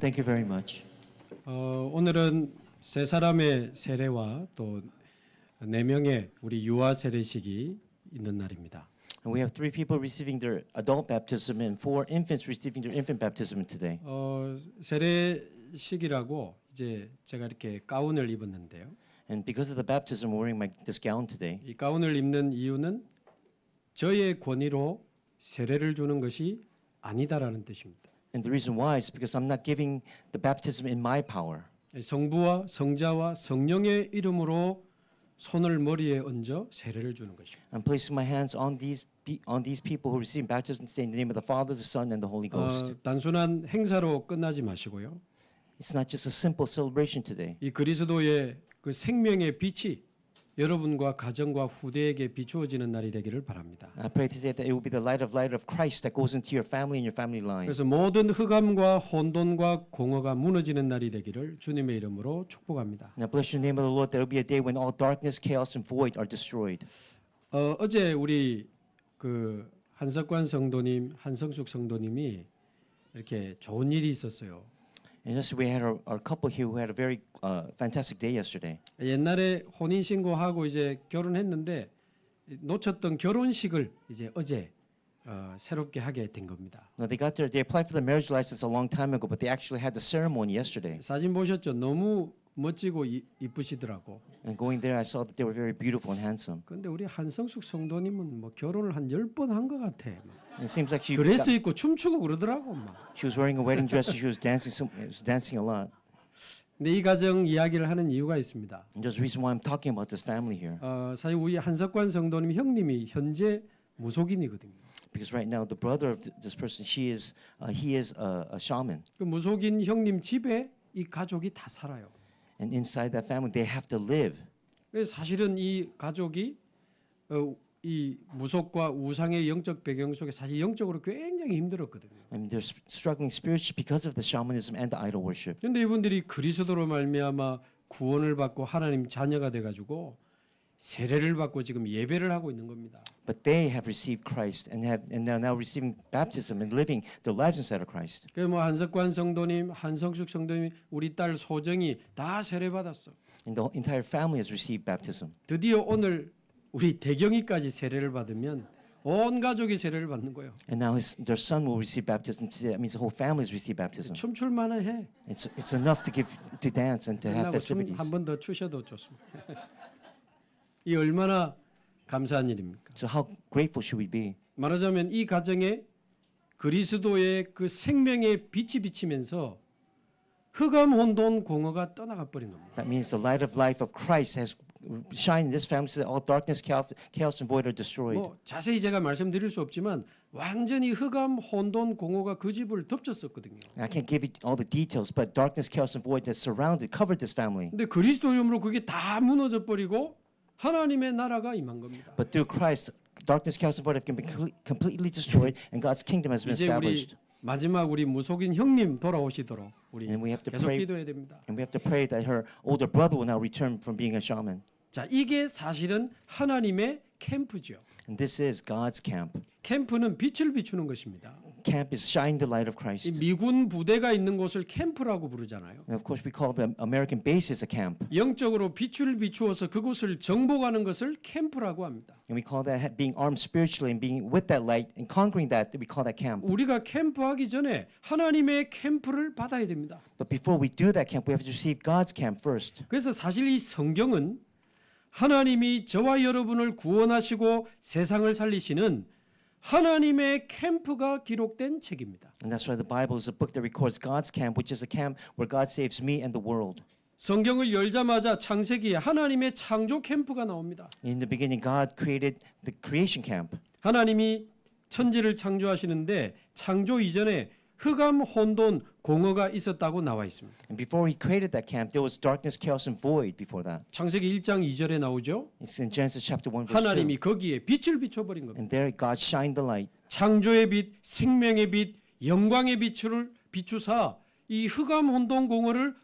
Thank you very much. 오늘은 세 사람의 세례와 또 네 명의 우리 유아 세례식이 있는 날입니다. And we have 3 people receiving their adult baptism and 4 infants receiving their infant baptism today. 세례식이라고 이제 제가 이렇게 가운을 입었는데요. And because of the baptism, I'm wearing this gown today. 이 가운을 입는 이유는 저의 권위로 세례를 주는 것이 아니다라는 뜻입니다. And the reason why is because I'm not giving the baptism in my power. 성부와 성자와 성령의 이름으로 손을 머리에 얹어 세례를 주는 것입니다. I'm placing my hands on these people who receive baptism today in the name of the Father, the Son, and the Holy Ghost. 단순한 행사로 끝나지 마시고요. It's not just a simple celebration today. 이 그리스도의 그 생명의 빛이 여러분과 가정과 후대에게 비추어지는 날이 되기를 바랍니다. I pray today that it will be the light of Christ that goes into your family and your family line. 그래서 모든 흑암과 혼돈과 공허가 무너지는 날이 되기를 주님의 이름으로 축복합니다. And I bless your name of the Lord. There will be a day when all darkness, chaos, and void are destroyed. 어제 우리 그 한석관 성도님, 한성숙 성도님이 이렇게 좋은 일이 있었어요. And yesterday we had our couple here who had a very fantastic day yesterday. 옛날에 혼인 신고하고 이제 결혼했는데 놓쳤던 결혼식을 이제 어제 새롭게 하게 된 겁니다. Now they applied for the marriage license a long time ago, but they actually had the ceremony yesterday. 사진 보셨죠? 너무 멋지고 이쁘시더라고. And going there, I saw that they were very beautiful and handsome. 근데 우리 한성숙 성도님은 뭐 결혼을 한 10번 한 것 같아. And it seems like 드레스 입고 춤추고 그러더라고 막. she was wearing a wedding dress and she was dancing a lot. 근데 이 가정 이야기를 하는 이유가 있습니다. And there's a reason why I'm talking about this family here. 사실 우리 한석관 성도님 형님이 현재 무속인이거든요. Because right now the brother of this person, he is a shaman. 그 무속인 형님 집에 이 가족이 다 살아요. And inside that family, they have to live. 그래서 사실은 이 가족이 이 무속과 우상의 영적 배경 속에 사실 영적으로 굉장히 힘들었거든요. And they're struggling spiritually because of the shamanism and the idol worship. 그런데 이분들이 그리스도로 말미암아 구원을 받고 하나님 자녀가 돼가지고 세례를 받고 지금 예배를 하고 있는 겁니다. But they have received Christ and they're now receiving baptism and living their lives inside of Christ. 그 뭐 한석관 성도님, 한성숙 성도님, 우리 딸 소정이 다 세례 받았어. And the entire family has received baptism. 드디어 오늘 우리 대경이까지 세례를 받으면 온 가족이 세례를 받는 거예요. And now their son will receive baptism. That means the whole family has received baptism. 춤출 만해. It's enough to dance and to have festivities. 한 번 더 추셔도 좋습니다. 이 얼마나 감사한 일입니까? So how grateful should we be? 말하자면 이 가정에 그리스도의 그 생명의 빛이 비치면서 흑암 혼돈 공허가 떠나가 버린 겁니다. That means the light of life of Christ has shined in this family so that all darkness, chaos, and void are destroyed. 뭐 자세히 제가 말씀드릴 수 없지만 완전히 흑암 혼돈 공허가 그 집을 덮쳤었거든요. I can't give you all the details, but darkness, chaos, and void that covered this family. 근데 그리스도 이름으로 그게 다 무너져 버리고 하나님의 나라가 임한 겁니다. But through Christ, darkness, chaos, and void have been completely destroyed, and God's kingdom has been 이제 우리 established. 마지막 우리 무속인 형님 돌아오시도록 우리 And we have to 계속 pray. 기도해야 됩니다. And we have to pray that her older brother will now return from being a shaman. 자, 이게 사실은 하나님의 캠프죠. And this is God's camp. 캠프는 빛을 비추는 것입니다. Camp is shining the light of 이 Christ. 미군 부대가 있는 곳을 캠프라고 부르잖아요. And of course, we call the American bases a camp. 영적으로 빛을 비추어서 그곳을 정복하는 것을 캠프라고 합니다. And we call that being armed spiritually and being with that light and conquering that, we call that camp. 우리가 캠프하기 전에 하나님의 캠프를 받아야 됩니다. But before we do that camp, we have to receive God's camp first. 그래서 사실 이 성경은 하나님이 저와 여러분을 구원하시고 세상을 살리시는 하나님의 캠프가 기록된 책입니다. And that's why the Bible is a book that records God's camp, which is a camp where God saves me and the world. 성경을 열자마자 창세기에 하나님의 창조 캠프가 나옵니다. In the beginning, God created the creation camp. 하나님이 천지를 창조하시는데 창조 이전에 흑암, 혼돈, 공허가 있었다고 나와 있습니다. And before He created that camp, there was darkness, chaos, and void before that. 창세기 1장 2절에 나오죠. It's in Genesis chapter 1, verse 2. 하나님이 거기에 빛을 비춰버린 겁니다. And there God shined the light. 창조의 빛, 생명의 빛, 영광의 빛을 비추사 이 흑암, 혼돈, 공허를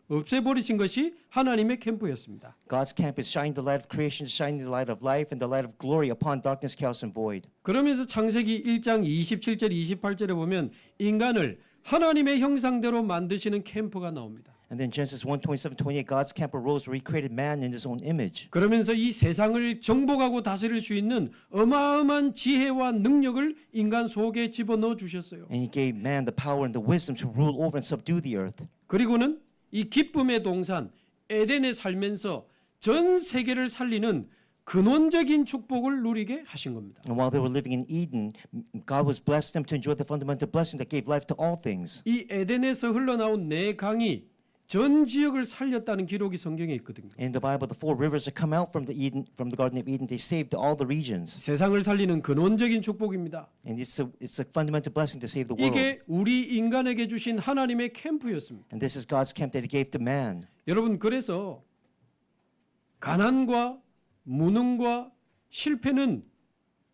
없애버리신 것이 하나님의 캠프였습니다. God's camp is shining the light of creation, shining the light of life, and the light of glory upon darkness, chaos, and void. 그러면서 창세기 1장 27절, 28절에 보면 인간을 하나님의 형상대로 만드시는 캠프가 나옵니다. And then Genesis 1:27, 28, God's camp arose where He created man in His own image. 그러면서 이 세상을 정복하고 다스릴 수 있는 어마어마한 지혜와 능력을 인간 속에 집어넣어 주셨어요. And He gave man the power and the wisdom to rule over and subdue the earth. 그리고는 이 기쁨의 동산 에덴에 살면서 전 세계를 살리는 근원적인 축복을 누리게 하신 겁니다. And while they were living in Eden, God was blessed them to enjoy the fundamental blessing that gave life to all things. 이 에덴에서 흘러나온 네 강이 전 지역을 살렸다는 기록이 성경에 있거든요. In the Bible, the four rivers that come out from the Garden of Eden, they saved all the regions. 세상을 살리는 근원적인 축복입니다. And it's a fundamental blessing to save the world. 이게 우리 인간에게 주신 하나님의 캠프였습니다. And this is God's camp that He gave to man. 여러분 그래서 가난과 무능과 실패는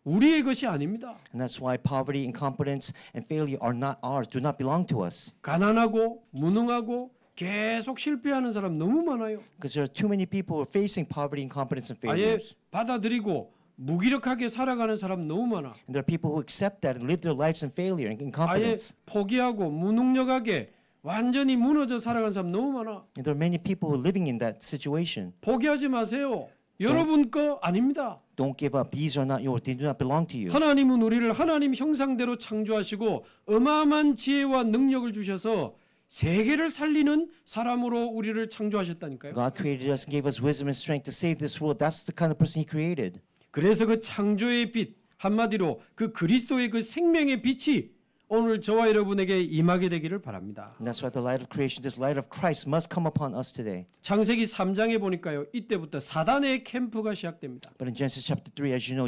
우리의 것이 아닙니다. And that's why poverty, incompetence, and failure are not ours, do not belong to us. 가난하고 무능하고 계속 실패하는 사람 너무 많아요. Because there are too many people who are facing poverty, incompetence, and 아예 failures. 받아들이고 무기력하게 살아가는 사람 너무 많아. And there are people who accept that and live their lives in failure and 아예 incompetence. 포기하고 무능력하게 완전히 무너져 살아가는 사람 너무 많아. And there are many people who are living in that situation. 포기하지 마세요. 여러분 거 아닙니다. Don't give up. These are not yours. They do not belong to you. 하나님은 우리를 하나님 형상대로 창조하시고 어마어마한 지혜와 능력을 주셔서 세계를 살리는 사람으로 우리를 창조하셨다니까요. God created us and gave us wisdom and strength to save this world. That's the kind of person He created. 그래서 그 창조의 빛, 한마디로 그 그리스도의 그 생명의 빛이 오늘 저와 여러분에게 임하게 되기를 바랍니다. And that's why the light of creation, this light of Christ must come upon us today. 창세기 3장에 보니까요. 이때부터 사단의 캠프가 시작됩니다. But in Genesis chapter 3, as you know,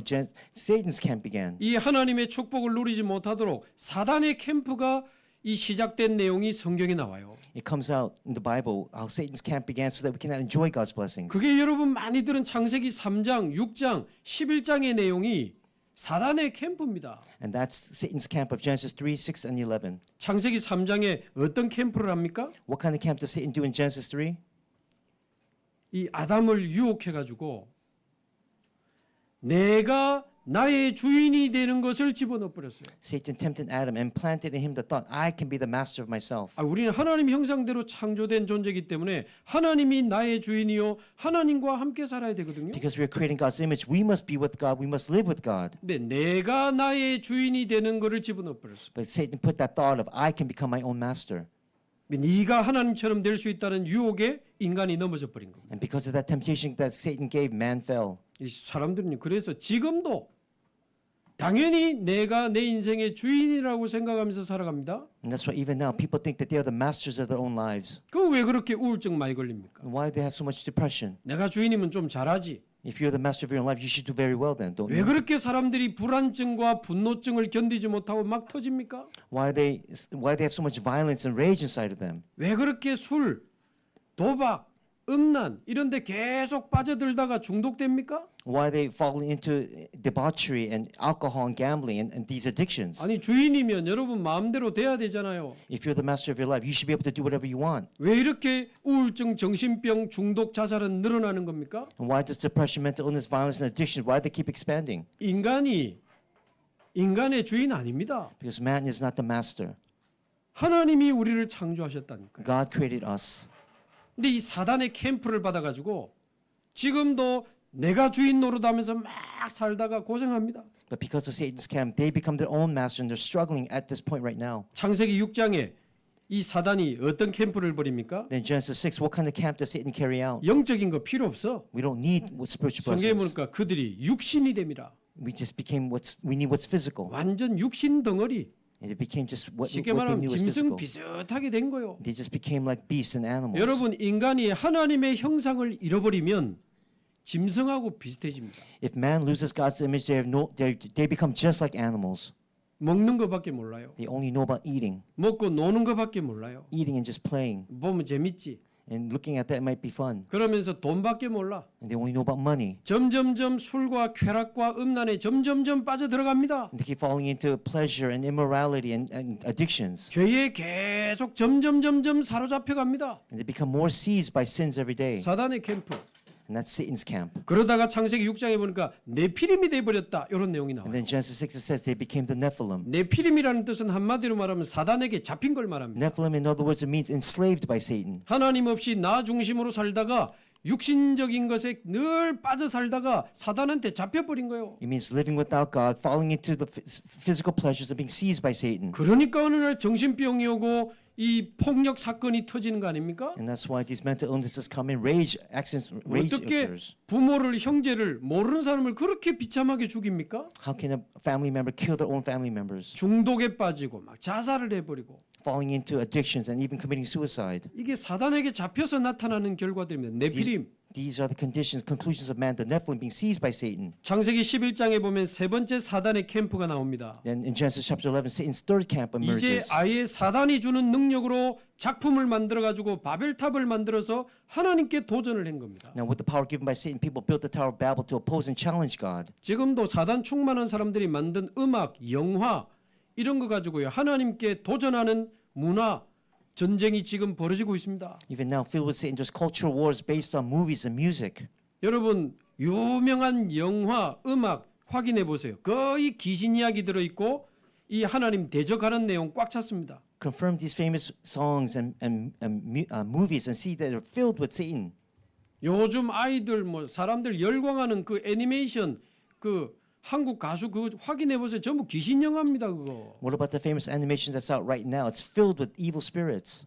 Satan's camp began. 이 하나님의 축복을 누리지 못하도록 사단의 캠프가 이 시작된 내용이 성경에 나와요. It comes out in the Bible how Satan's camp began so that we cannot enjoy God's blessings. 그게 여러분 많이 들은 창세기 3장, 6장, 11장의 내용이 사단의 캠프입니다. And that's Satan's camp of Genesis 3, 6, and 11. 창세기 3장에 어떤 캠프를 합니까? What kind of camp does Satan do in Genesis 3? 이 아담을 유혹해 가지고 내가 나의 주인이 되는 것을 집어넣어 버렸어요. Satan tempted Adam and planted in him the thought, I can be the master of myself. 우리는 하나님 형상대로 창조된 존재이기 때문에 하나님이 나의 주인이요 하나님과 함께 살아야 되거든요. Because we are creating God's image, we must be with God, we must live with God. 근데 내가 나의 주인이 되는 것을 집어넣어 버렸어요. But Satan put that thought of, I can become my own master. 네가 하나님처럼 될 수 있다는 유혹에 인간이 넘어져 버린 겁니다. And because of that temptation that Satan gave, man fell. 이 사람들은 그래서 지금도 당연히 내가 내 인생의 주인이라고 생각하면서 살아갑니다. And that's why even now people think that they are the masters of their own lives. 그 왜 그렇게 우울증 많이 걸립니까? And why do they have so much depression? 내가 주인이면 좀 잘하지. If you're the master of your own life, you should do very well then, don't 왜 you? 그렇게 사람들이 불안증과 분노증을 견디지 못하고 막 터집니까? Why they have so much violence and rage inside of them? 왜 그렇게 술, 도박, 음란 이런 데 계속 빠져들다가 중독됩니까? Why they fall into debauchery and alcohol and gambling and these addictions? 아니 주인이면 여러분 마음대로 돼야 되잖아요. If you're the master of your life, you should be able to do whatever you want. 왜 이렇게 우울증, 정신병, 중독, 자살은 늘어나는 겁니까? And why does depression, mental illness, violence, and addiction, why do they keep expanding? 인간이 인간의 주인 아닙니다. Because man is not the master. 하나님이 우리를 창조하셨다니까요. God created us. 근데 이 사단의 캠프를 받아가지고 지금도 내가 주인 노릇하면서 막 살다가 고생합니다. But because of Satan's camp, they become their own master and they're struggling at this point right now. 창세기 6장에 이 사단이 어떤 캠프를 벌입니까? Then Genesis 6, what kind of camp does Satan carry out? 영적인 거 필요 없어. We don't need what spiritual 성경에 blessings. 보니까 그들이 육신이 됩니다. We need what's physical. 완전 육신 덩어리. And it became just what 쉽게 they 말하면 knew was 짐승 physical. 비슷하게 된 거예요. They just became like beasts and animals. 여러분 인간이 하나님의 형상을 잃어버리면 짐승하고 비슷해집니다. If man loses God's image, they become just like animals. 먹는 것밖에 몰라요. They only know about eating, 먹고 노는 것밖에 몰라요. eating and just playing. 보면 재밌지. And looking at that might be fun. 그러면서 돈밖에 몰라. And they only know about money. 점점점 술과 쾌락과 음란에 점점점 빠져들어갑니다. And they keep falling into pleasure and immorality and addictions. 죄에 계속 점점점점 사로잡혀갑니다. And they become more seized by sins every day. 사단의 캠프. and that's Satan's camp. 그러다가 창세기 6장에 보니까 네피림이 돼버렸다 이런 내용이 And 나와요. then Genesis 6 it says they became the Nephilim. 네피림이라는 뜻은 한마디로 말하면 사단에게 잡힌 걸 말합니다. Nephilim, in other words, it means enslaved by Satan. 하나님 없이 나 중심으로 살다가 육신적인 것에 늘 빠져 살다가 사단한테 잡혀버린 거예요. It means living without God, falling into the physical pleasures and being seized by Satan. 그러니까 어느 날 정신병이 오고 이 폭력 사건이 터지는 거 아닙니까? And that's why these mental illnesses come in. Rage accidents, rage 어떻게 occurs. 부모를 형제를 모르는 사람을 그렇게 비참하게 죽입니까? How can a family member kill their own family members? 중독에 빠지고 막 자살을 해버리고 Falling into addictions and even committing suicide. 이게 사단에게 잡혀서 나타나는 결과들입니다. 네피림. These are the conditions, conclusions of man, the Nephilim being seized by Satan. 창세기 11장에 보면 세 번째 사단의 캠프가 나옵니다. Then in Genesis chapter 11, Satan's third camp 이제 emerges. 아예 사단이 주는 능력으로 작품을 만들어 가지고 바벨탑을 만들어서 하나님께 도전을 한 겁니다. Now, with the power given by Satan, people built the Tower of Babel to oppose and challenge God. 지금도 사단 충만한 사람들이 만든 음악, 영화 이런 거 가지고요. 하나님께 도전하는 문화 전쟁이 지금 벌어지고 있습니다. Even now, filled with Satan, there's cultural wars based on movies and music. 여러분 유명한 영화, 음악 확인해 보세요. 거의 귀신 이야기 들어 있고 이 하나님 대적하는 내용 꽉 찼습니다. Confirm these famous songs and movies and see that they're filled with Satan. 요즘 아이들 뭐 사람들 열광하는 그 애니메이션 그 한국 가수 그 확인해 보세요. 전부 귀신 영화입니다. 그거. What about the famous animation that's out right now? It's filled with evil spirits.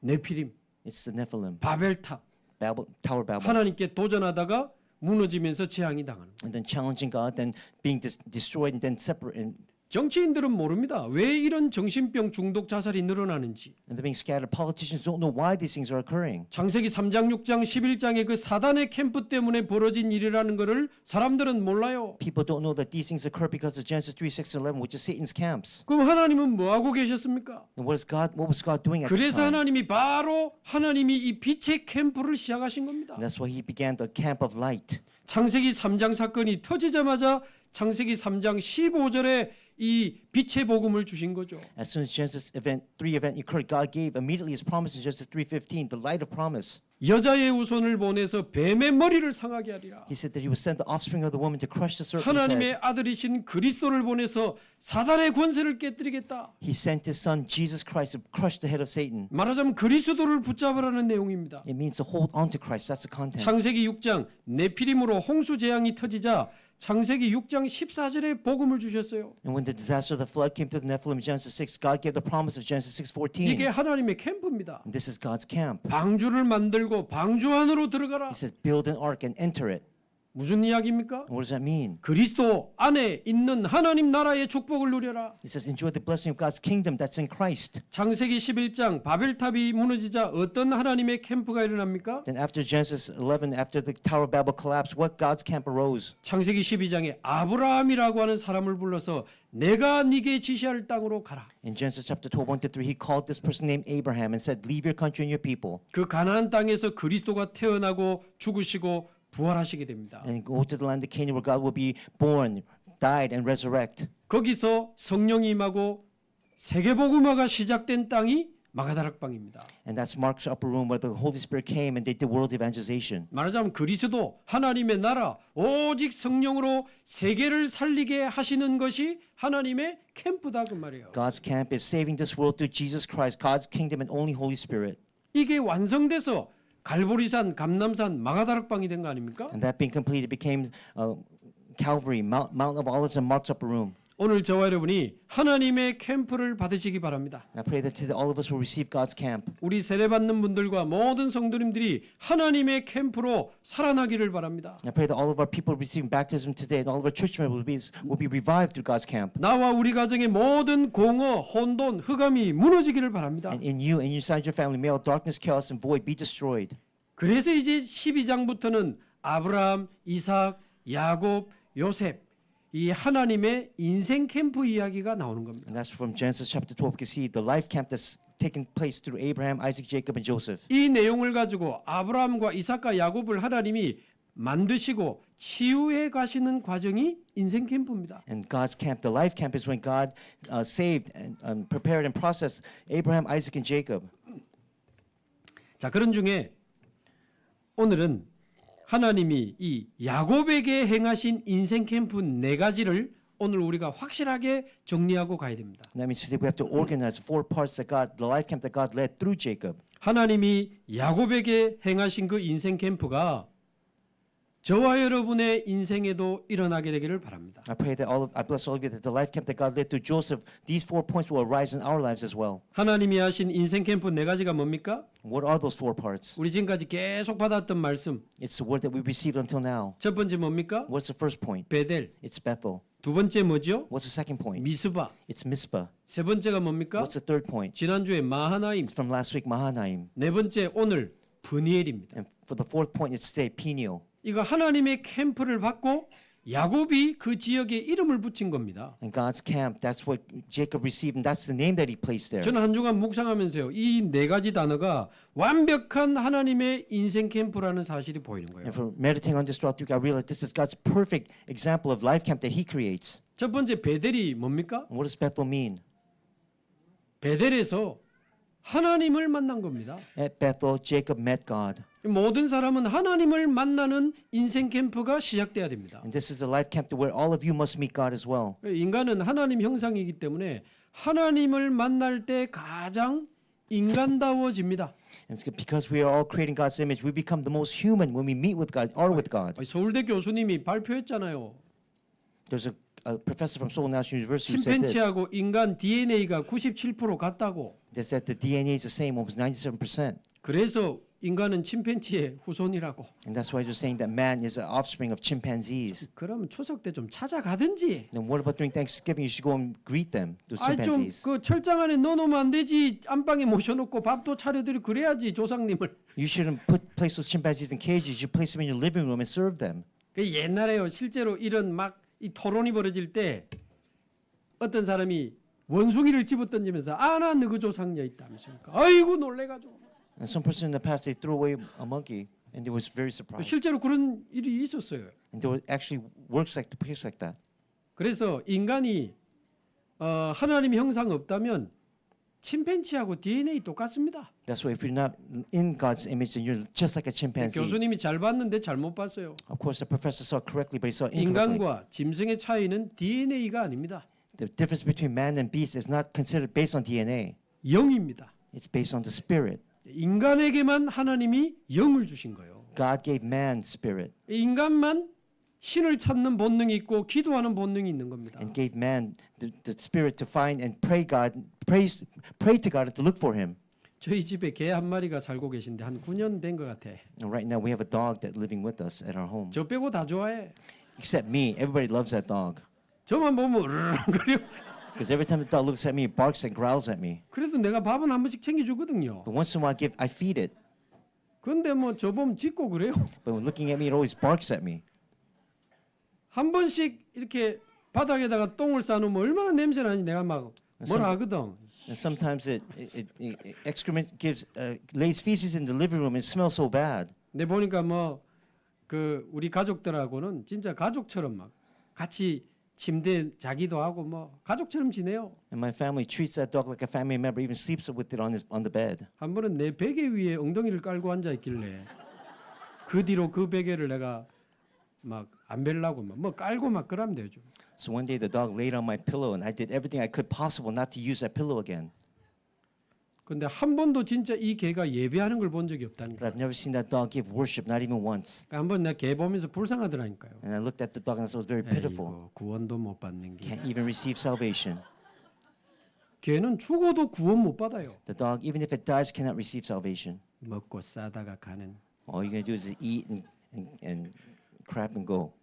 네피림, It's the Nephilim, 바벨탑. Tower Babel. 하나님께 도전하다가 무너지면서 재앙이 당하는. And then challenging God, then being destroyed, and then separate. And 정치인들은 모릅니다. 왜 이런 정신병 중독 자살이 늘어나는지. they're being scattered. Politicians don't know why these things are occurring. 창세기 3장, 6장, 11장의 그 사단의 캠프 때문에 벌어진 일이라는 것을 사람들은 몰라요. People don't know that these things occur because of Genesis 3, 6, and 11, which is Satan's camps. 그럼 하나님은 뭐 하고 계셨습니까? And what was God doing at this 그래서 time? 하나님이 바로 하나님이 이 빛의 캠프를 시작하신 겁니다. And that's why He began the camp of light. 창세기 3장 사건이 터지자마자 창세기 3장 15절에 이 빛의 복음을 주신 거죠. As soon as Genesis 3 event occurred, God gave immediately His promise in Genesis 3:15, the light of promise. 여자의 후손을 보내서 뱀의 머리를 상하게 하리라. He said that He would send the offspring of the woman to crush the serpent's 하나님의 head. 아들이신 그리스도를 보내서 사단의 권세를 깨뜨리겠다. He sent His Son Jesus Christ to crush the head of Satan. 말하자면 그리스도를 붙잡으라는 내용입니다. It means to hold on to Christ. That's the content. 창세기 6장 네피림으로 홍수 재앙이 터지자 창세기 6장 14절에 복음을 주셨어요. And when the disaster of the flood came to the Nephilim in Genesis 6, God gave the promise of Genesis 6:14. 이게 하나님의 캠프입니다. And this is God's camp. 방주를 만들고 방주 안으로 들어가라. He says, build an ark and enter it. 무슨 이야기입니까? And what does that mean? 그리스도 안에 있는 하나님 나라의 축복을 누려라. It says, enjoy the blessing of God's kingdom that's in Christ. 창세기 11장 바벨탑이 무너지자 어떤 하나님의 캠프가 일어납니까? Then after Genesis 11, after the Tower of Babel collapsed, what God's camp arose? 창세기 12장에 아브라함이라고 하는 사람을 불러서 내가 네게 지시할 땅으로 가라. In Genesis chapter 12, 1-3, He called this person named Abraham and said, leave your country and your people 그 가나안 땅에서 그리스도가 태어나고 죽으시고 부활하시게 됩니다. and go to the land of Canaan where God will be born, died, and resurrect. 거기서 성령이 임하고 세계복음화가 시작된 땅이 마가다락방입니다. And that's Mark's upper room where the Holy Spirit came and they did world evangelization. 말하자면 그리스도 하나님의 나라 오직 성령으로 세계를 살리게 하시는 것이 하나님의 캠프다 그 말이에요. God's camp is saving this world through Jesus Christ, God's kingdom and only Holy Spirit. 이게 완성돼서 갈보리산, 감남산, 마가다락방이 된 거 아닙니까? And that being completed became Calvary, Mount of Olives and Mark's upper room. 오늘 저와 여러분이 하나님의 캠프를 받으시기 바랍니다. And I pray that today all of us will receive God's camp. 우리 세례받는 분들과 모든 성도님들이 하나님의 캠프로 살아나기를 바랍니다. And I pray that all of our people receiving baptism today and all of our church members will be revived through God's camp. 나와 우리 가정의 모든 공허, 혼돈, 흑암이 무너지기를 바랍니다. And in you and inside your family, may all darkness, chaos, and void be destroyed. 그래서 이제 12장부터는 아브라함, 이삭, 야곱, 요셉 이 하나님의 인생 캠프 이야기가 나오는 겁니다. And that's from Genesis chapter 12. We can see the life camp that's taken place through Abraham, Isaac, Jacob, and Joseph. 이 내용을 가지고 아브라함과 이삭과 야곱을 하나님이 만드시고 치유해 가시는 과정이 인생 캠프입니다. And God's camp, the life camp, is when God saved and prepared and processed Abraham, Isaac, and Jacob. 자, 그런 중에 오늘은 하나님이 이 야곱에게 행하신 인생 캠프 네 가지를 오늘 우리가 확실하게 정리하고 가야 됩니다. That means today we have to organize 4 parts that God, the life camp that God led through Jacob. 하나님이 야곱에게 행하신 그 인생 캠프가 저와 여러분의 인생에도 일어나게 되기를 바랍니다. I pray that I bless all of you that the life camp that God led through Joseph, these 4 points will arise in our lives as well. 하나님이 하신 인생 캠프 네 가지가 뭡니까? What are those 4 parts? 우리 지금까지 계속 받았던 말씀. It's the word that we received until now. 첫 번째 뭡니까? What's the first point? 베델. It's Bethel. 두 번째 뭐죠? What's the second point? 미스바. It's Mizpah. 세 번째가 뭡니까? What's the third point? 지난주에 마하나임. It's from last week, Mahanaim. 네 번째 오늘 브니엘입니다. And for the fourth point, it's today, Peniel. 이거 하나님의 캠프를 받고 야곱이 그 지역에 이름을 붙인 겁니다. And God's camp, that's what Jacob received, and that's the name that he placed there. 저는 한 주간 묵상하면서요. 이 네 가지 단어가 완벽한 하나님의 인생 캠프라는 사실이 보이는 거예요. And for meditating on this throughout the week, I realized this is God's perfect example of life camp that he creates. 첫 번째 베델이 뭡니까? And what does Bethel mean? 베델에서 하나님을 만난 겁니다. At Bethel, Jacob met God. 모든 사람은 하나님을 만나는 인생 캠프가 시작돼야 됩니다. And this is the life camp where all of you must meet God as well. 인간은 하나님 형상이기 때문에 하나님을 만날 때 가장 인간다워집니다. And because we are all creating God's image, we become the most human when we meet with God, are with God. 서울대 교수님이 발표했잖아요. There's a professor from Seoul National University who said this. 침팬지하고 인간 DNA가 97% 같다고. They said the DNA is the same, almost 97%. 그래서 인간은 침팬지의 후손이라고. And that's why they're saying that man is an offspring of chimpanzees. 그러면 추석 때 좀 찾아가든지. Then what about during Thanksgiving? You should go and greet them, those chimpanzees. 좀그 철장 안에 넣어놓으면 안 되지. 안방에 모셔놓고 밥도 차려드리고 그래야지 조상님을. You shouldn't place those chimpanzees in cages. You should place them in your living room and serve them. 그 옛날에요. 실제로 이런 막 이 토론이 벌어질 때 어떤 사람이 원숭이를 집어던지면서 나 너그 조상녀 있다면서니까 아이고 놀래가지고. And some person in the past, they threw away a monkey, and they was very surprised. 실제로 그런 일이 있었어요. And there were actually works like the place like that. 그래서 인간이 하나님의 형상 없다면 침팬지하고 DNA 똑같습니다. That's why if you're not in God's image, then you're just like a chimpanzee. 교수님이 잘 봤는데 잘못 봤어요. Of course, the professor saw correctly, but he saw incorrectly. 인간과 짐승의 차이는 DNA가 아닙니다. The difference between man and beast is not considered based on DNA. 영입니다. It's based on the spirit. 인간에게만 하나님이 영을 주신 거예요. God gave man spirit 인간만 신을 찾는 본능이 있고 기도하는 본능이 있는 겁니다. and gave man the spirit to find and pray to God and to look for Him. 저희 집에 개 한 마리가 살고 계신데 한 9년 된 것 같아. And right now we have a dog that's living with us at our home. 저 빼고 다 좋아해. Except me, everybody loves that dog. 저만 보면 으르렁거려. Because every time the dog looks at me, it barks and growls at me. 그래도 내가 밥은 한 번씩 챙겨주거든요. But once in a while, I feed it. 근데 뭐 저 보면 짖고 그래요. But when looking at me, it always barks at me. 한 번씩 이렇게 바닥에다가 똥을 싸놓으면 얼마나 냄새 나는지 내가 막 뭐라 하거든. And sometimes excrement lays feces in the living room and it smells so bad. 내 보니까 뭐 그 우리 가족들하고는 진짜 가족처럼 막 같이 침대에 자기도 하고 뭐 가족처럼 지내요. And my family treats that dog like a family member, even sleeps with it on the bed. 한 번은 내 베개 위에 엉덩이를 깔고 앉아 있길래 그 뒤로 그 베개를 내가 막 안 벨라고 뭐 깔고 막 그러면 되죠. So one day the dog laid on my pillow and I did everything I could possible not to use that pillow again. 근데 한 번도 진짜 이 개가 예배하는 걸 본 적이 없다는 But 거야. I've never seen that dog give worship, not even once. 한 번 내가 개 보면서 불쌍하더라니까요. And I looked at the dog and I was very pitiful. 에이구, 구원도 못 받는 게. Can't even receive salvation. 개는 죽어도 구원 못 받아요. The dog, even if it dies, cannot receive salvation. 먹고 싸다가 가는. All you're going to do is eat and crap and go.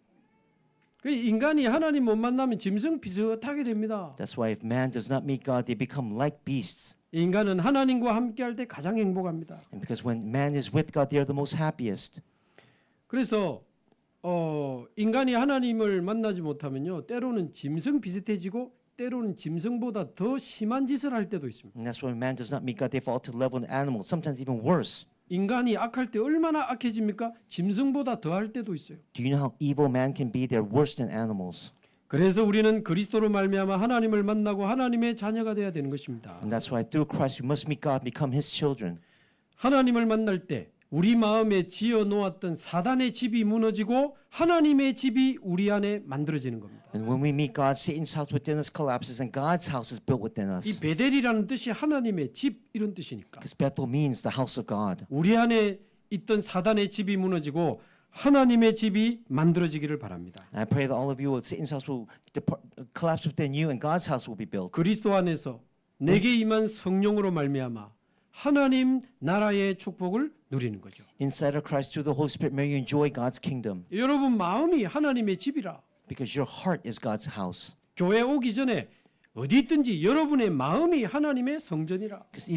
그 인간이 하나님 못 만나면 짐승 비슷하게 됩니다. That's why if man does not meet God, they become like beasts. 인간은 하나님과 함께할 때 가장 행복합니다. And because when man is with God, they are the most happiest. 그래서 인간이 하나님을 만나지 못하면요, 때로는 짐승 비슷해지고 때로는 짐승보다 더 심한 짓을 할 때도 있습니다. And that's why when man does not meet God, they fall to the level of an animal, sometimes even worse. 인간이 악할 때 얼마나 악해집니까? 짐승보다 더 할 때도 있어요. Do you know how evil man can be? They're worse than animals. 그래서 우리는 그리스도로 말미암아 하나님을 만나고 하나님의 자녀가 되어야 되는 것입니다. And that's why through Christ we must meet God, become His children. 하나님을 만날 때 우리 마음에 지어 놓았던 사단의 집이 무너지고 하나님의 집이 우리 안에 만들어지는 겁니다. And when we meet God, Satan's house within us collapses and God's house is built within 이 us. 베델이라는 뜻이 하나님의 집 이런 뜻이니까 Because Bethel means the house of God. 우리 안에 있던 사단의 집이 무너지고 하나님의 집이 만들어지기를 바랍니다. And I pray that all of you, Satan's house will collapse within you and God's house will be built. 그리스도 안에서 내게 임한 성령으로 말미암아 하나님 나라의 축복을 누리는 거죠. Inside of Christ, through the Holy Spirit, may you enjoy God's kingdom. 여러분 마음이 하나님의 집이라. Because your heart is God's house. 교회 오기 전에 어디 있든지 여러분의 마음이 하나님의 성전이라. Because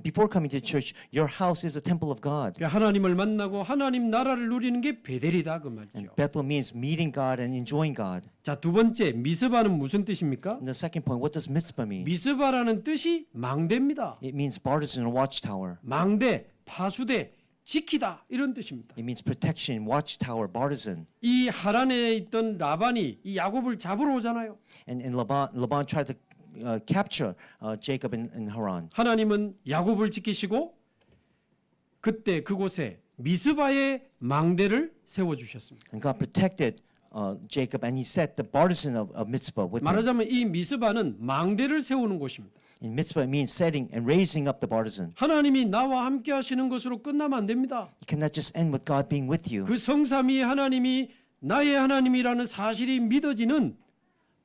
before coming to church, your house is a temple of God. 하나님을 만나고 하나님 나라를 누리는 게 베델이다 그 And 말이죠. Bethel means meeting God and enjoying God. 자, 두 번째 미스바는 무슨 뜻입니까? And the second point, what does mitzvah mean? 미스바라는 뜻이 망대입니다. It means partisan or watchtower. 망대, 파수대, 지키다 이런 뜻입니다. It means protection, watchtower, partisan. 이 하란에 있던 라반이 이 야곱을 잡으러 오잖아요. And Laban tried to capture Jacob in Haran. 하나님은 야곱을 지키시고 그때 그곳에 미스바의 망대를 세워 주셨습니다. And God protected Jacob and he set the partisan of mitzvah with him. 말하자면 이 미스바는 망대를 세우는 곳입니다. In mitzvah it means setting and raising up the partisan. 하나님이 나와 함께 하시는 것으로 끝나면 안 됩니다. It cannot just end with God being with you. 그 성삼위의 하나님이 나의 하나님이라는 사실이 믿어지는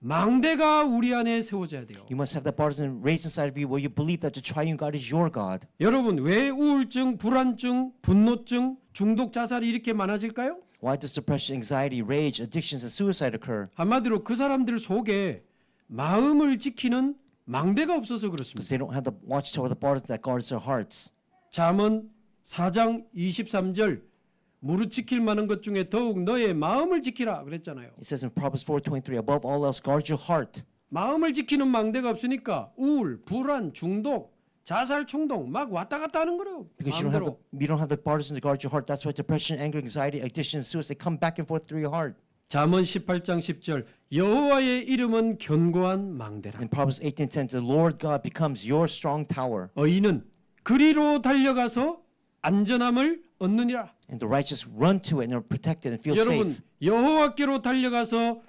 망대가 우리 안에 세워져야 돼요. You must have the partisan raised inside of you where you believe that the triune God is your God. 여러분 왜 우울증, 불안증, 분노증, 중독, 자살이 이렇게 많아질까요? Why does depression, anxiety, rage, addictions, and suicide occur? 한마디로 그 사람들 속에 마음을 지키는 망대가 없어서 Because 그렇습니다. they don't have the watchtower, the partisan that guards their hearts. 잠언 4장 23절 무릇 지킬 만한 것 중에 더욱 너의 마음을 지키라 그랬잖아요. It says in Proverbs 4:23, above all else, guard your heart. 마음을 지키는 망대가 없으니까 우울, 불안, 중독, 자살 충동 막 왔다 갔다 하는 거예요. Because 마음대로. you don't have the partisan to guard your heart. That's why depression, anger, anxiety, addiction, and suicide come back and forth through your heart. 잠언 18장 10절 여호와의 이름은 견고한 망대라. In Proverbs 18:10, the Lord God becomes your strong tower, 의인은 그리로 달려가서 안전함을 얻느니라. and the righteous run to it and are protected and feel 여러분 safe. 여호와께로 달려가서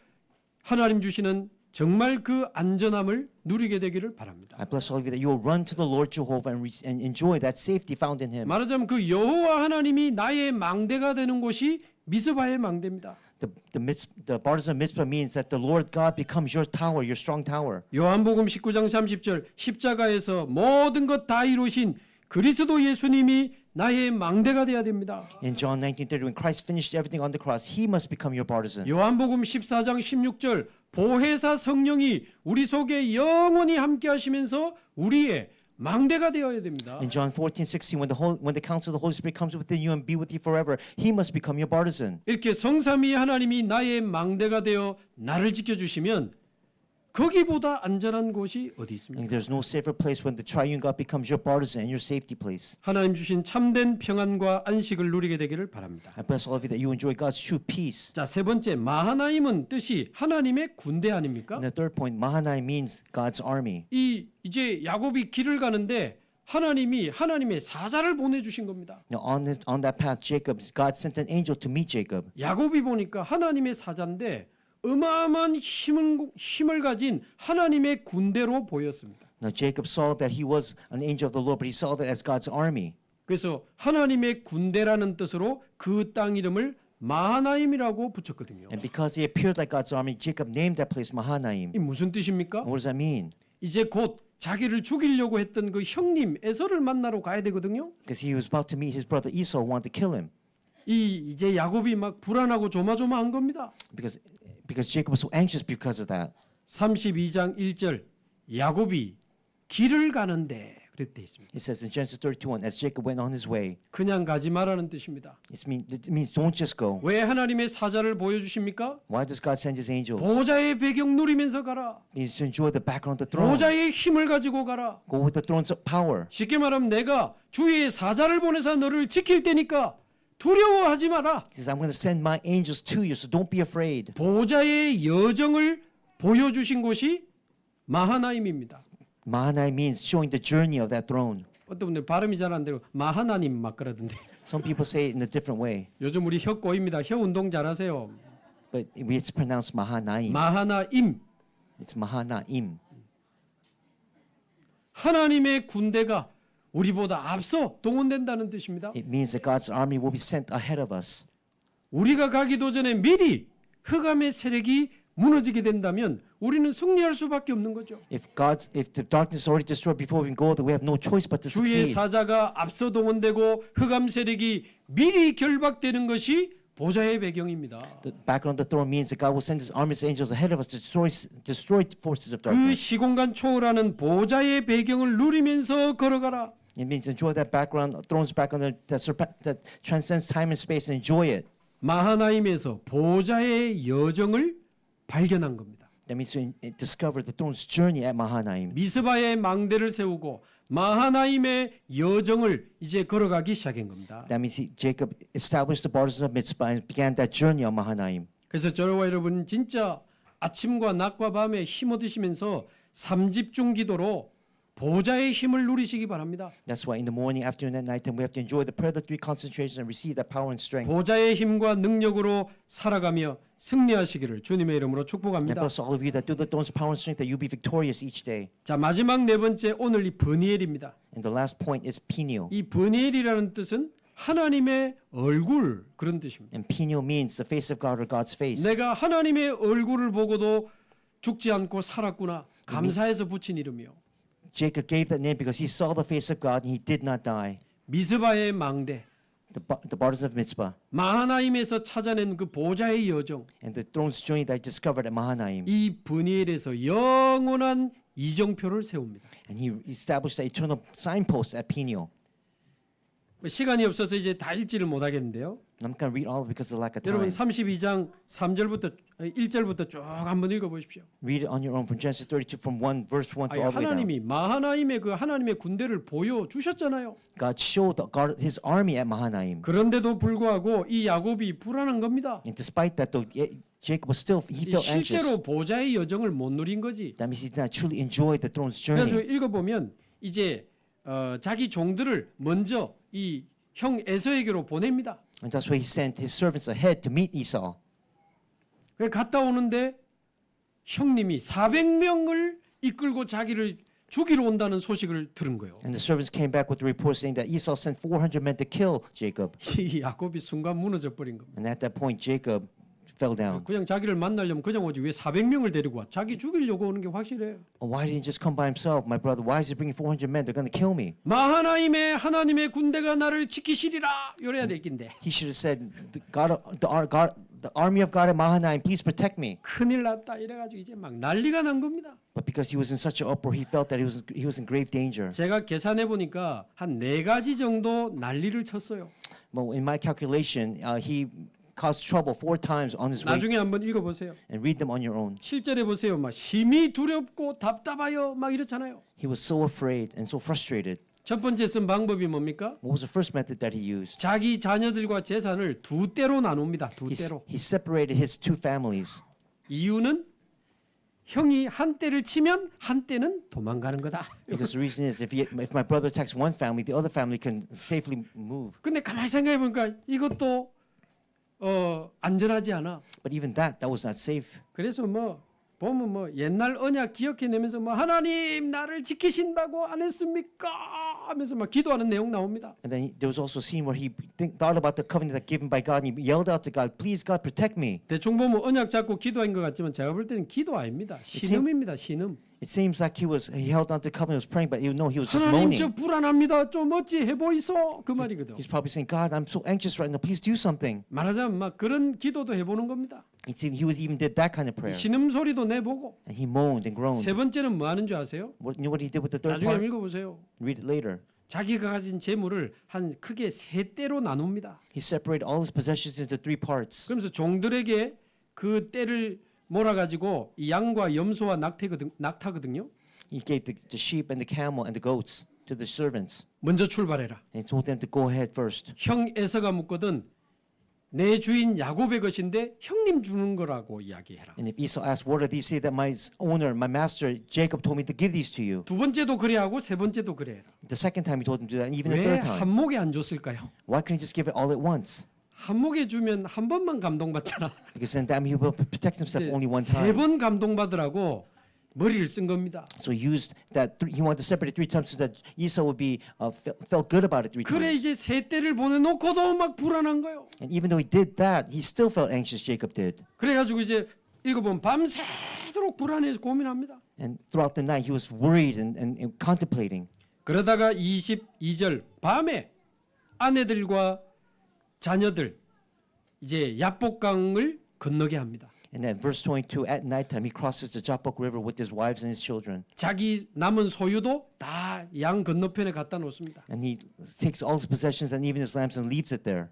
하나님 주시는 정말 그 안전함을 누리게 되기를 바랍니다. I bless all of you that you will run to the Lord Jehovah and enjoy that safety found in Him. 말하자면 그 여호와 하나님이 나의 망대가 되는 곳이 미스바의 망대입니다. The partisan mitzvah means that the Lord God becomes your tower, your strong tower. 요한복음 19장 30절 십자가에서 모든 것 다 이루신 그리스도 예수님이 나의 망대가 되어야 됩니다. In John 19:30, when Christ finished everything on the cross, He must become your partisan. 요한복음 14장 16절 보혜사 성령이 우리 속에 영원히 함께 하시면서 우리의 망대가 되어야 됩니다. In John 14:16, when the counsel of the Holy Spirit comes within you and be with you forever, He must become your partisan. 이렇게 성삼위 하나님이 나의 망대가 되어 나를 지켜주시면 거기보다 안전한 곳이 어디 있습니까? And there's no safer place when the triune God becomes your partisan and your safety place. 하나님 주신 참된 평안과 안식을 누리게 되기를 바랍니다. I bless all of you that you enjoy God's true peace. 자, 세 번째 마하나임은 뜻이 하나님의 군대 아닙니까? And the third point, Mahanaim means God's army. 이제 야곱이 길을 가는데 하나님이 하나님의 사자를 보내주신 겁니다. Now on that path, God sent an angel to meet Jacob. 야곱이 보니까 하나님의 사자인데 어마어마한 힘을 가진 하나님의 군대로 보였습니다. Now Jacob saw that he was an angel of the Lord, but he saw that as God's army. 그래서 하나님의 군대라는 뜻으로 그 땅 이름을 마하나임이라고 붙였거든요. And because he appeared like God's army, Jacob named that place Mahanaim. 이 무슨 뜻입니까? And what does that mean? 이제 곧 자기를 죽이려고 했던 그 형님 에서를 만나러 가야 되거든요. Because he was about to meet his brother Esau, who wanted to kill him. 이제 야곱이 막 불안하고 조마조마한 겁니다. Because Jacob was so anxious because of that. 32장 1절 야곱이 길을 가는데 그랬대 있습니다. It says in Genesis 32:1, as Jacob went on his way. 그냥 가지 말라는 뜻입니다. It means don't just go. 왜 하나님의 사자를 보여주십니까? Why does God send his angels? 보좌의 배경 누리면서 가라. It means to enjoy the background of the throne. 보좌의 힘을 가지고 가라. Go with the throne's power. 쉽게 말하면 내가 주의 사자를 보내서 너를 지킬 테니까 두려워하지 마라. He says, I'm going to send my angels to you, so don't be afraid. 보좌의 여정을 보여주신 곳이 마하나임입니다. Mahanaim means showing the journey of that throne. 어떤 분들 발음이 잘 안 되고 마하나님 막 그러던데. Some people say it in a different way, 요즘 우리 혀 꼬입니다. 혀 운동 잘하세요. but it's pronounced Mahanaim. 마하나임. It's Mahanaim. 하나님의 군대가 우리보다 앞서 동원된다는 뜻입니다. It means that God's army will be sent ahead of us. 우리가 가기도 전에 미리 흑암의 세력이 무너지게 된다면 우리는 승리할 수밖에 없는 거죠. If the darkness is already destroyed before we go, then we have no choice but to 주의 succeed. 사자가 앞서 동원되고 흑암 세력이 미리 결박되는 것이 보좌의 배경입니다. The background of the throne means that God will send His armies of angels ahead of us to destroy forces of 그 darkness. 시공간 초월하는 보좌의 배경을 누리면서 걸어가라. It means enjoy that background, throne's background that transcends time and space, and enjoy it. 마하나임에서 보좌의 여정을 발견한 겁니다. That means to discover the throne's journey at Mahanaim. 미스바의 망대를 세우고 마하나임의 여정을 이제 걸어가기 시작한 겁니다. That means Jacob established the borders of Mitzvah and began that journey on Mahanaim. 그래서 저와 여러분 진짜 아침과 낮과 밤에 힘 얻으시면서 삼집중 기도로 보좌의 힘을 누리시기 바랍니다. That's why in the morning, afternoon, and nighttime, we have to enjoy the prayer of the three concentrations and receive that power and strength. 보좌의 힘과 능력으로 살아가며 승리하시기를 주님의 이름으로 And 축복합니다. bless all of you that do the throne's power and strength, that you be victorious each day. 자, 마지막 네 번째 오늘 이 버니엘입니다. And the last point is Peniel. 이 버니엘이라는 뜻은 하나님의 얼굴 그런 뜻입니다. And Peniel means the face of God or God's face. 내가 하나님의 얼굴을 보고도 죽지 않고 살았구나. 감사해서 붙인 이름이요. Jacob gave that name because he saw the face of God and he did not die. 미스바의 망대, The borders of Mitzvah 마하나임에서 찾아낸 그 보좌의 여정, and the throne's journey that I discovered at Mahanaim. 이 버니엘에서 영원한 이정표를 세웁니다. And he established the eternal signpost at Peniel. 시간이 없어서 이제 다 읽지를 못하겠는데요. I'm not going to read all of it because of lack of 여러분 time. 32장 3절부터 1절부터 쭉 한번 읽어보십시오. Read it on your own from Genesis 32 from verse 1 to all the way down. 하나님이 마하나임의 그 하나님의 군대를 보여주셨잖아요. God showed His army at Mahanaim. 그런데도 불구하고 이 야곱이 불안한 겁니다. And despite that, though, Jacob was still, he felt anxious. 실제로 보좌의 여정을 못 누린 거지. That means he did not truly enjoy the throne's 그래서 journey. 읽어보면 이제 자기 종들을 먼저 이 형 에서에게로 보냅니다. And that's why he sent his servants ahead to meet Esau. 그래서 갔다 오는데 형님이 400명을 이끌고 자기를 죽이러 온다는 소식을 들은 거예요. And the servants came back with the report saying that Esau sent 400 men to kill Jacob. 이 야곱이 순간 무너져 버린 겁니다. And at that point, Jacob fell down. 그냥 자기를 만나려면 그냥 오지 왜 400명을 데리고 와? 자기 죽이려고 오는 게 확실해요. Why didn't he just come by himself? My brother, why is he bringing 400 men? They're going to kill me. 마하나임의 하나님의 군대가 나를 지키시리라 이래야 되겠는데 He should have said, the army of God at Mahanaim, please protect me. 큰일 났다 이래가지고 이제 막 난리가 난 겁니다. But because he was in such an uproar, he felt that he was in grave danger. 제가 계산해 보니까 한 4가지 정도 난리를 쳤어요. But in my calculation, he caused trouble 4 times on his way. 나중에 한번 읽어보세요. And read them on your own. 7절에 보세요. 막 심히 두렵고 답답하여 막 이렇잖아요. He was so afraid and so frustrated. 첫 번째 쓴 방법이 뭡니까? What was the first method that he used? 자기 자녀들과 재산을 2대로 나눕니다. 2대로. He separated his 2 families. 이유는 형이 한 대를 치면 한 대는 도망가는 거다. Because the reason is if my brother attacks one family, the other family can safely move. 근데 가만히 생각해 보니까 이것도 안전하지 않아. But even that was not safe. 그래서 뭐 보면 뭐 옛날 언약 기억해내면서 뭐 하나님 나를 지키신다고 안 했습니까? 하면서 막 기도하는 내용 나옵니다. And then there was also a scene where he thought about the covenant that given by God, and he yelled out to God, "Please, God, protect me." 대충 보면 언약 잡고 기도한 것 같지만 제가 볼 때는 기도 아닙니다. 신음입니다. 신음. It seems like he held on to the covenant, was praying, but no, he was just 하나님 저 moaning. 불안합니다. 좀 어찌 해보이소. 그 말이거든. He's probably saying, "God, I'm so anxious right now. Please do something." 말하자면 막 그런 기도도 해보는 겁니다. He even did that kind of prayer, 신음 소리도 내보고. and he moaned and groaned. 세 번째는 뭐 하는 줄 아세요? You know what he did with the third 나중에 part? 읽어보세요. Read it later. 자기가 가진 재물을 한 크게 3대로 나눕니다. He separated all his possessions into 3 parts. 그러면서 종들에게 그 떼를 몰아가지고 이 양과 염소와 낙타거든요. He gave the sheep and the camel and the goats to the servants. 먼저 출발해라. And he told them to go ahead first. 형 에서가 묻거든 내 주인 야곱의 것인데 형님 주는 거라고 이야기해라. And if Esau asks, what are these? Say that my owner, my master, Jacob told me to give these to you. 두 번째도 그래 하고 세 번째도 그래 해라. The second time he told him to do that, and even the 왜 third time. 한목에 안 줬을까요? Why couldn't he just give it all at once? 한목에 주면 한 번만 감동받잖아. Because then that means he will protect himself only one 세 time. 번 감동받으라고 머리를 쓴 겁니다. So he used that. He wanted to separate it 3 times so that Esau would be felt good about it 3 그래 times. 이제 세 때를 보내놓고도 막 불안한 거예요. And even though he did that, he still felt anxious. Jacob did. 그래가지고 이제 읽어보면 밤새도록 불안해서 고민합니다. And throughout the night, he was worried and contemplating. 그러다가 22절 밤에 아내들과 자녀들 이제 야복강을 건너게 합니다. And then verse 22, at nighttime, he crosses the Jabbok River with his wives and his children. 자기 남은 소유도 다 양 건너편에 갖다 놓습니다. And he takes all his possessions and even his lambs and leaves it there.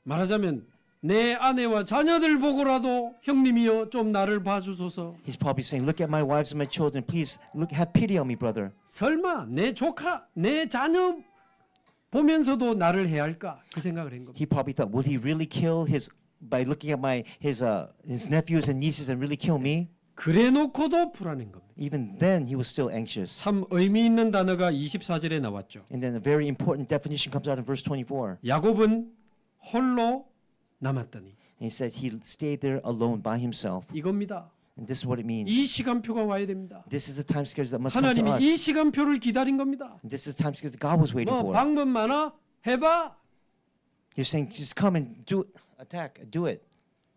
말하자면 내 아내와 자녀들 보고라도 형님이여 좀 나를 봐주소서. He's probably saying, look at my wives and my children. Please look, have pity on me, brother. 설마 내 조카, 내 자녀 보면서도 나를 해야 할까? 그 생각을 한 겁니다. He probably thought, would he really kill by looking at his nephews and nieces and really kill me? 그래놓고도 불안한 겁니다. Even then, he was still anxious. 참 의미 있는 단어가 24절에 나왔죠. And then a very important definition comes out in verse 24. 야곱은 홀로 남았더니 And he said he stayed there alone by himself. 이겁니다. And this is what it means. 이 시간표가 와야 됩니다. This is the time schedule that must come to 하나님이 이 us. 시간표를 기다린 겁니다. And this is the time schedule that God was waiting 뭐 for. 방법 많아? 해봐. You're saying, just come and do it, attack, do it.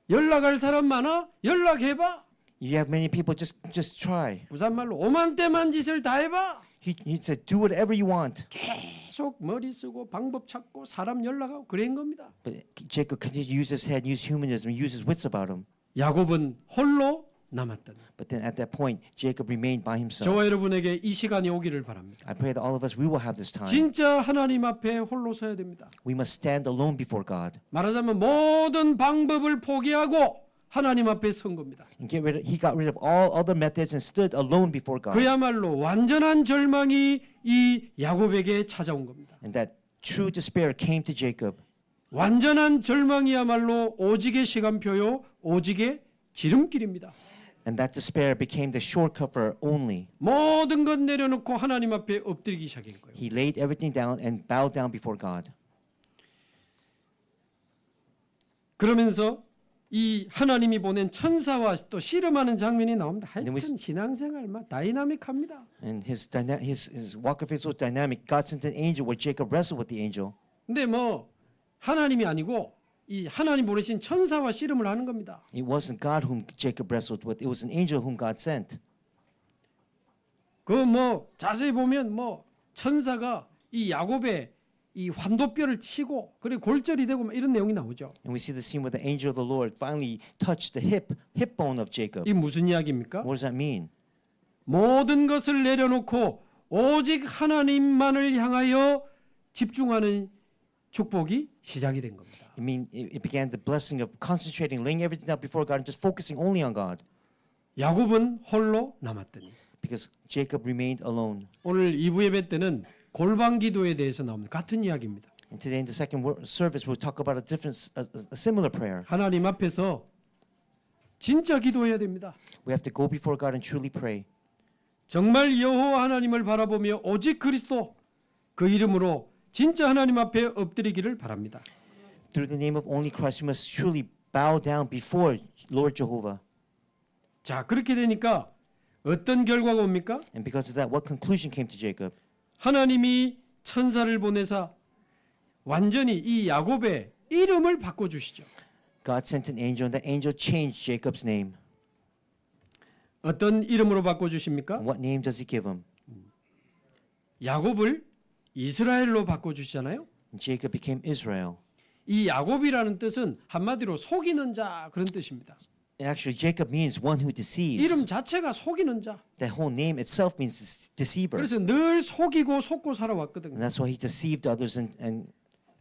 연락할 사람 많아? 연락해봐. You have many people, just try. 부산말로 오만때만 짓을 다 해봐. He said, do whatever you want. 계속 머리 쓰고 방법 찾고 사람 연락하고 그런 겁니다. But Jacob continued to use his head, use humanism, use his wits about him. 야곱은 홀로 남았더니 But then at that point, Jacob remained by himself. 저와 여러분에게 이 시간이 오기를 바랍니다. I pray that all of us, we will have this time. 진짜 하나님 앞에 홀로 서야 됩니다. We must stand alone before God. 말하자면 모든 방법을 포기하고 하나님 앞에 선 겁니다. And he got rid of all other methods and stood alone before God. 그야말로 완전한 절망이 이 야곱에게 찾아온 겁니다. And that true despair came to Jacob. 완전한 절망이야말로 오직의 시간표요, 오직의 지름길입니다. And that despair became the shortcut for only. 모든 것 내려놓고 하나님 앞에 엎드리기 시작한 거예요. He laid everything down and bowed down before God. 그러면서 이 하나님이 보낸 천사와 또 씨름하는 장면이 나옵니다. then we 하여튼 신앙생활 막 다이나믹합니다. And his walk of faith was dynamic. God sent an angel where Jacob wrestled with the angel. 근데 뭐 하나님이 아니고 이 하나님 보내신 천사와 씨름을 하는 겁니다. It wasn't God whom Jacob wrestled with. It was an angel whom God sent. 그 뭐 자세히 보면 뭐 천사가 이 야곱의 이 환도뼈를 치고 그리고 골절이 되고 막 이런 내용이 나오죠. And we see the scene where the angel of the Lord finally touched the hip bone of Jacob. 이 무슨 이야기입니까? What does that mean? 모든 것을 내려놓고 오직 하나님만을 향하여 집중하는 축복이 시작이 된 겁니다. It began the blessing of concentrating, laying everything down before God and just focusing only on God. 야곱은 홀로 남았더니 Because Jacob remained alone. 오늘 2부 예배 때는 골방 기도에 대해서 나옵니다. 같은 이야기입니다. And today in the second service, we'll talk about a similar prayer. 하나님 앞에서 진짜 기도해야 됩니다. We have to go before God and truly pray. 정말 여호와 하나님을 바라보며 오직 그리스도 그 이름으로 진짜 하나님 앞에 엎드리기를 바랍니다. Through the name of only Christ, we must truly bow down before Lord Jehovah. 자, 그렇게 되니까 어떤 결과가 옵니까? And because of that, what conclusion came to Jacob? 하나님이 천사를 보내사 완전히 이 야곱의 이름을 바꿔 주시죠. God sent an angel, and that angel changed Jacob's name. 어떤 이름으로 바꿔 주십니까? And what name does he give him? 야곱을 이스라엘로 바꿔 주시잖아요. And Jacob became Israel. 이 야곱이라는 뜻은 한마디로 속이는 자 그런 뜻입니다. Actually, Jacob means one who deceives. 이름 자체가 속이는 자. That whole name itself means deceiver. 그래서 늘 속이고 속고 살아왔거든요. And that's why he deceived others and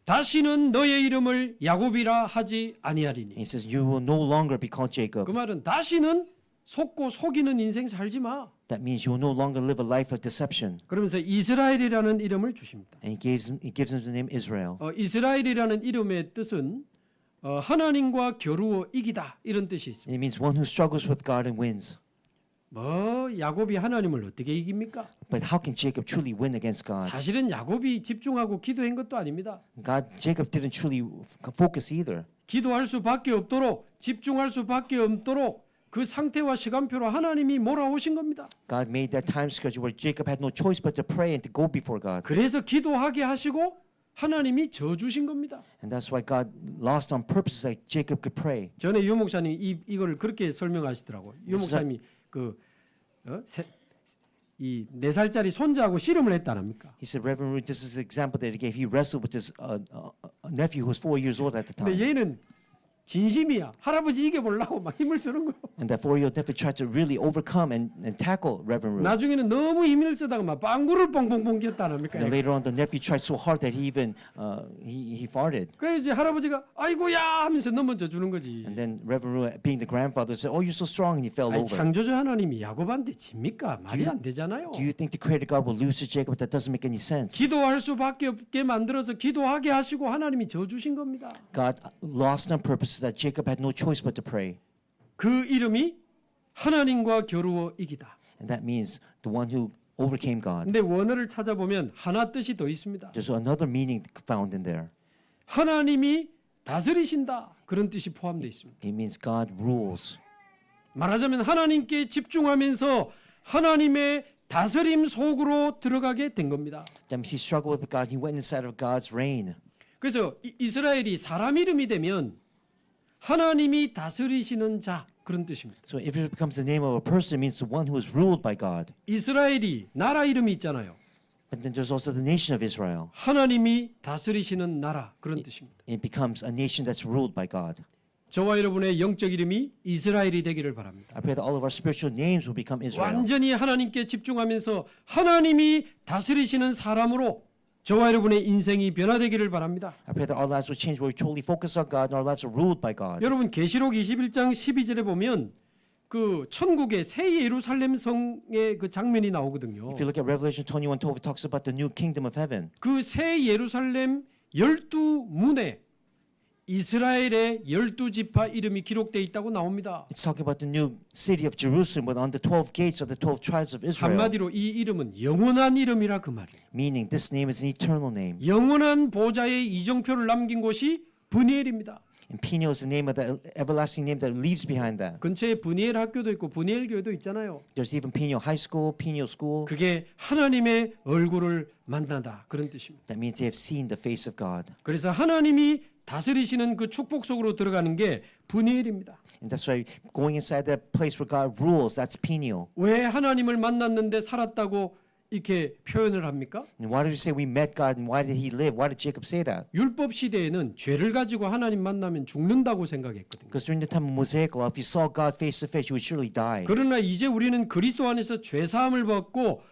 다시는 너의 이름을 야곱이라 하지 아니하리니. he says, you will no longer be called Jacob. 그 말은 다시는 속고 속이는 인생 살지 마. That means you will no longer live a life of deception. 그러면서 이스라엘이라는 이름을 주십니다. And he gives him the name Israel. 이스라엘이라는 이름의 뜻은 하나님과 겨루어 이기다 이런 뜻이 있습니다. It means one who struggles with God and wins. 뭐 야곱이 하나님을 어떻게 이깁니까? But how can Jacob truly win against God? 사실은 야곱이 집중하고 기도한 것도 아닙니다. Jacob didn't truly focus either. 기도할 수밖에 없도록 집중할 수밖에 없도록 그 상태와 시간표로 하나님이 몰아오신 겁니다. God made that time schedule where Jacob had no choice but to pray and to go before God. 그래서 기도하게 하시고 하나님이 저 주신 겁니다. And that's why God lost on purpose so that Jacob could pray. 전에 유 목사님 이거를 그렇게 설명하시더라고요. 유 목사님이 이 4살짜리 손자하고 씨름을 했다 합니까? He said, Reverend Root, this is an example that he gave. He wrestled with his nephew who was 4 years old at the 근데 time. 얘는 진심이야. 할아버지 이겨보려고 막 힘을 쓰는 거예요. And that 4-year-old nephew tried to really overcome and tackle Reverend Root. 나중에는 너무 힘을 쓰다가 막 빵구를 뻥뻥뻥 꼈다 합니까? And later on, the nephew tried so hard that he even he farted. 그래서 이제 할아버지가 아이고야 하면서 넘어져 주는 거지. And then Reverend Root, being the grandfather, said, "Oh, you're so strong," and he fell 아니, over. 창조주 하나님이 야곱한테 집니까? 말이 안 되잖아요. Do you think the Creator God will lose to Jacob? That doesn't make any sense. 기도할 수밖에 없게 만들어서 기도하게 하시고 하나님이 저 주신 겁니다. God lost on purpose so that Jacob had no choice but to pray. 그 이름이 하나님과 겨루어 이기다. And that means the one who overcame God. 근데 원어를 찾아보면 하나 뜻이 더 있습니다. There's another meaning found in there. 하나님이 다스리신다. 그런 뜻이 포함되어 있습니다. It means God rules. 말하자면 하나님께 집중하면서 하나님의 다스림 속으로 들어가게 된 겁니다. That means he struggled with God. He went inside of God's reign. 그래서 이스라엘이 사람 이름이 되면 하나님이 다스리시는 자 그런 뜻입니다. So if it becomes the name of a person, it means the one who is ruled by God. 이스라엘이 나라 이름이 있잖아요. But then there's also the nation of Israel. 하나님이 다스리시는 나라 그런 뜻입니다. It becomes a nation that's ruled by God. 저와 여러분의 영적 이름이 이스라엘이 되기를 바랍니다. I pray that all of our spiritual names will become Israel. 완전히 하나님께 집중하면서 하나님이 다스리시는 사람으로 저와 여러분의 인생이 변화되기를 바랍니다. I pray that our lives will change where we totally focus on God and our lives are ruled by God. 여러분 계시록 21장 12절에 보면 그 천국의 새 예루살렘 성의 그 장면이 나오거든요. If you look at Revelation 21:12, it talks about the new kingdom of heaven. 그 새 예루살렘 12문에 이스라엘의 12지파 이름이 기록되어 있다고 나옵니다. It's talking about the new city of Jerusalem with on the 12 gates of the 12 tribes of Israel. 한마디로 이 이름은 영원한 이름이라 그 말이에요. Meaning this name is an eternal name. 영원한 보좌의 이정표를 남긴 곳이 브니엘입니다. And Peniel is the name of the everlasting name that leaves behind that. 근처에 브니엘 학교도 있고 브니엘 교회도 있잖아요. There's even Peniel High School, Peniel School. 그게 하나님의 얼굴을 만나다 그런 뜻입니다. That means they have seen the face of God. 그래서 하나님이 다스리시는 그 축복 속으로 들어가는 게 브니엘입니다. And that's why going inside that place where God rules, that's Peniel. 왜 하나님을 만났는데 살았다고 이렇게 표현을 합니까? And why did you say we met God and why did he live? Why did Jacob say that? 율법 시대에는 죄를 가지고 하나님 만나면 죽는다고 생각했거든요. Because during the time of Mosaic law, if you saw God face to face, you would surely die. 그러나 이제 우리는 그리스도 안에서 죄 사함을 받고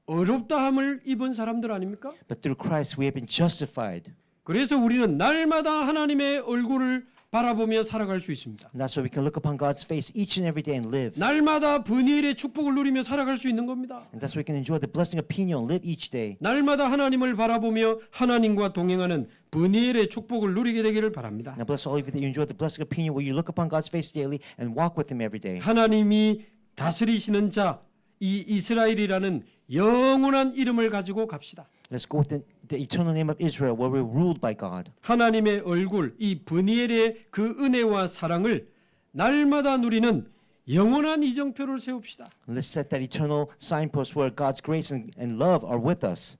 어렵다함을 입은 사람들 아닙니까? But through Christ, we have been justified. 그래서 우리는 날마다 하나님의 얼굴을 바라보며 살아갈 수 있습니다. And that's why we can look upon God's face each and every day and live. 날마다 브니엘의 축복을 누리며 살아갈 수 있는 겁니다. And that's why we can enjoy the blessing of Peniel and live each day. 날마다 하나님을 바라보며 하나님과 동행하는 브니엘의 축복을 누리게 되기를 바랍니다. Now bless all of you that you enjoy the blessing of Peniel where you look upon God's face daily and walk with him every day. 하나님이 다스리시는 자, 이 이스라엘이라는 영원한 이름을 가지고 갑시다. Let's go with the eternal name of Israel where we're ruled by God. 하나님의 얼굴, 이 브니엘의 그 은혜와 사랑을 날마다 누리는 영원한 이정표를 세웁시다. And let's set that eternal signpost where God's grace and love are with us.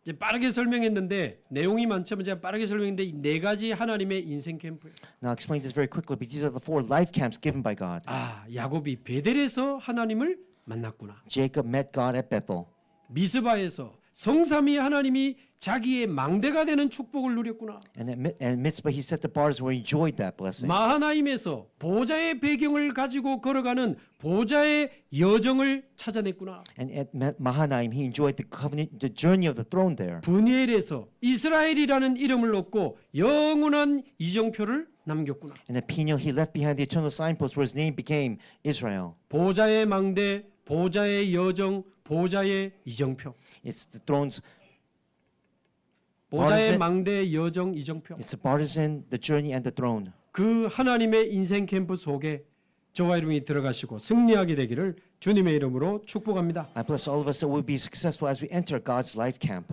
이제 빠르게 설명했는데 내용이 많지만 제가 빠르게 설명했는데 이 4가지 하나님의 인생 캠프예요. Now explain this very quickly, but these are the 4 life camps given by God. 아, 야곱이 베델에서 하나님을 만났구나. Jacob met God at Bethel. 미스바에서 성삼위 하나님이 자기의 망대가 되는 축복을 누렸구나. And at Mitzvah, he set the bars where he enjoyed that blessing. 마하나임에서 보좌의 배경을 가지고 걸어가는 보좌의 여정을 찾아냈구나. And at Mahanaim, he enjoyed the covenant, the journey of the throne there. 브니엘에서 이스라엘이라는 이름을 얻고 영원한 이정표를 남겼구나. And at Peniel, he left behind the eternal signpost where his name became Israel. 보좌의 망대, 보좌의 여정, 보좌의 이정표. It's the throne's 보좌의 partisan, 망대, 여정, 이정표. it's the partisan, the journey, and the throne. 그 하나님의 인생 캠프 속에 저와 여러분이 들어가시고 승리하게 되기를 주님의 이름으로 축복합니다. I bless all of us that we'll be successful as we enter God's life camp.